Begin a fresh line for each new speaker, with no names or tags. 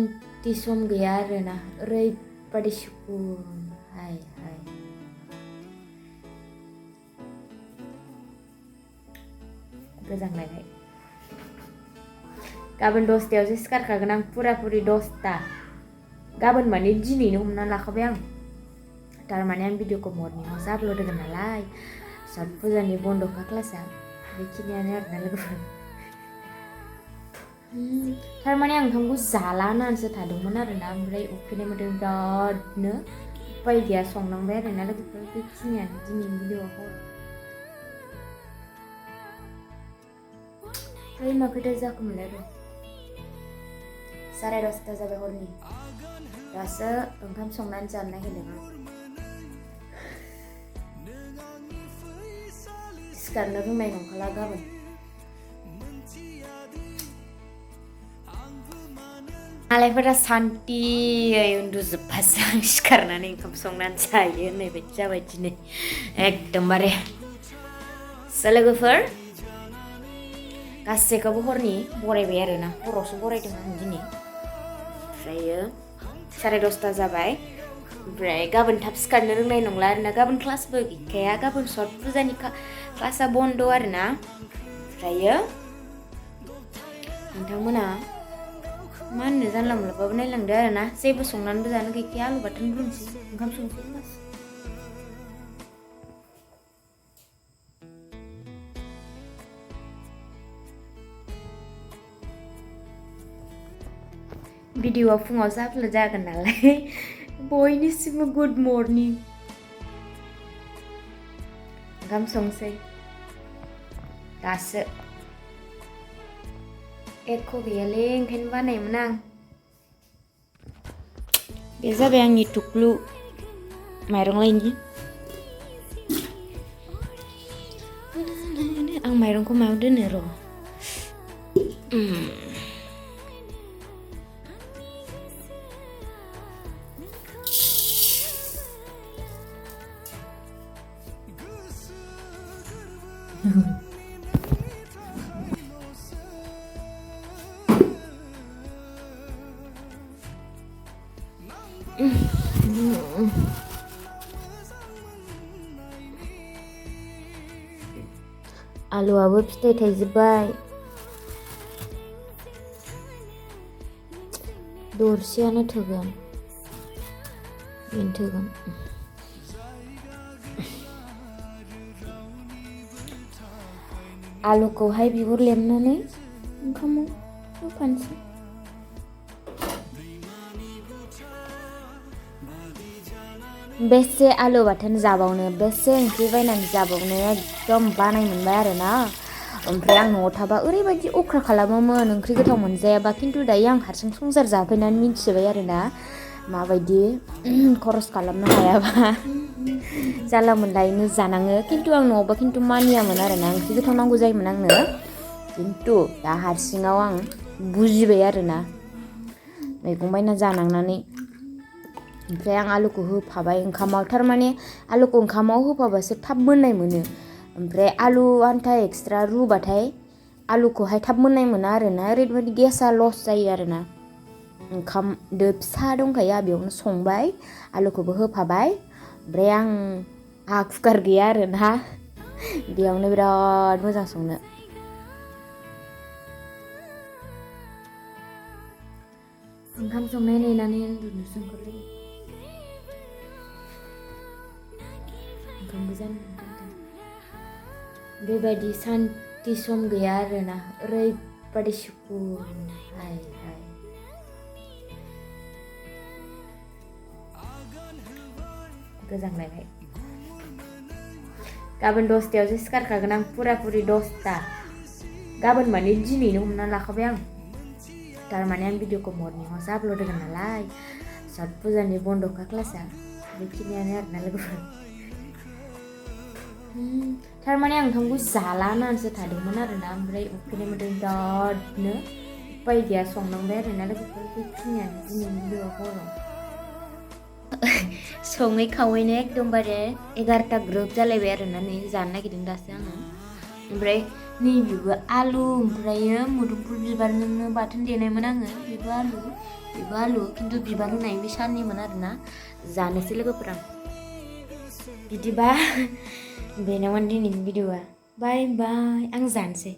सान्ति सम गैया आरोना ओरैबादि सुकुन हाय हाय गोजांलायबाय गाबोन 10टायावसो सिखारखागोन आं पुरापुरि 10टा गाबोन माने दिनैनो हमना लाखाबाय आं थारमाने आं भिडिअखौ मर्निंआवसो आपल'ड होगोन नालाय सत फुजानि बन्द'खा क्लासआ बेखिनियानो आरोना लोगोफोर थारमाने आं ओंखामखौ जाला होननानैसो थादोंमोन आरोना ओमफ्राय उखैनाय मोनदों बिरादनो उपाय गैया संनांबाय आरोना लोगोफोर बेखिनियानो दिनैनि भिडिअआव टाइमा खैथा जाखोमोनलाय र' 10:30 जाबाय हरनि दासो ओंखाम संनानै जानो नागिरदों आं सिखारनो रोंनाय नंखाला गाबोन मालायफोरा सान्तियै उन्दुजोब्बासो आं सिखारनानै ओंखाम संनानै जायो होननाय बायदि जाबाय दिनै एकदमबारे लोगोफोर गासैखौबो हरनि बरायबाय आरोना हरावसो बरायदों आं दिनै ओमफ्रायो 10:30 जाबाय ओमफ्राय गाबोन थाब सिखारनो रोंनाय नंला आरोना गाबोन क्लासबो गैखाया गाबोन सत फुजानि क्लासआ बन्द' आरोना ओमफ्रायो नोंथांमोना मा होननो जानला मोनलाबाबो नायलांदो आरोना जेबो संनानैबो जानो गैखाया आलु बाथोन रुनोसै ओंखाम संसै बास भिडिअआ फुङावसो आपल'ड जागोन नालाय बयनिसिमबो गुड मर्निं ओंखाम संसै दासो एख' गैयालै ओंखायनो बानायमोन आं बे जाबाय आंनि टुकलु माइरं लायनि आं माइरंखौ मायाव दोनो र' आलुआबो फिथाइ थाइजोब्बाय दरसेयानो थोगोन बेनो थोगोन आलुखौहाय बिगुर लेमनानै ओंखामाव होफानोसै बेसे आलु बाथोन जाबावनो बेसे ओंख्रि बायनानै जाबावनो एकदम बानाय मोनबाय आरोना ओमफ्राय आं न'आव थाबा ओरैबायदि अख्रा खालामोमोन ओंख्रि गोथाव मोनजायाबा खिन्थु दायो आं हारसिं संसार जाफैनानै मिन्थिबाय आरोना माबायदि खरस खालामनो हायाबा जाला मोनलायैनो जानाङो खिन्थु आं न'आवबा खिन्थु मानियामोन आरोना ओंख्रि गोथाव नांगौ जायोमोन आंनो खिन्थु दा हारसिङाव आं बुजिबाय आरोना मैगं बायना जानांनानै ओमफ्राय आं आलुखौ होफाबाय ओंखामाव थारमाने आलुखौ ओंखामाव होफाबासो थाब मोननाय मोनो ओमफ्राय आलु आन्था एक्सट्रा रुबाथाय आलुखौहाय थाब मोननाय मोना आरोना ओरैबायदि गेसा लस जायो आरोना ओंखाम दो फिसा दंखायो बेयावनो संबाय आलुखौबो होफाबाय ओमफ्राय आंहा कुकार गैया आरोना बेयावनो बिराद मोजां संनो ओंखाम संनाय नेनानै उन्दुनोसो ओंखारलायो ओंखामबो जानो ओंखारदों बेबायदि सान्ति सम गैया आरोना ओरैबादि सुकुन हाय हाय गोजांलायबाय गाबोन 10टायावसो सिखारखागोन आं पुरापुरि 10टा गाबोन माने दिनैनो हमना लाखाबाय आं थारमाने आं भिडिअखौ मर्निंआवसो आपल'ड होगोन नालाय सत फुजानि बन्द'खा क्लासआ बेखिनियानो आरोना लोगोफोर थारमाने आं ओंखामखौ जाला होननानैसो थादोंमोन आरोना ओमफ्राय उखैनाय मोनदों बिरादनो उपाय गैया संनांबाय आरोना लोगोफोर बेखिनियानो दिनैनि भिडिअआव हराव सङै खावैनो एकदमबारे 11टा ग्रोब जालायबाय आरोना नै जानो नागिरदों दासो आङो ओमफ्राय नैबेबो आलु ओमफ्रायो मोदोमफुल बिबारजोंनो बाथोन देनायमोन आङो बेबो आलु खिन्थु बिबार होनाय बे साननिमोन आरोना जानोसै लोगोफोरा बिदिबा बेनोमोन दिनैनि भिडिअ'आ बाय बाय आं जानोसै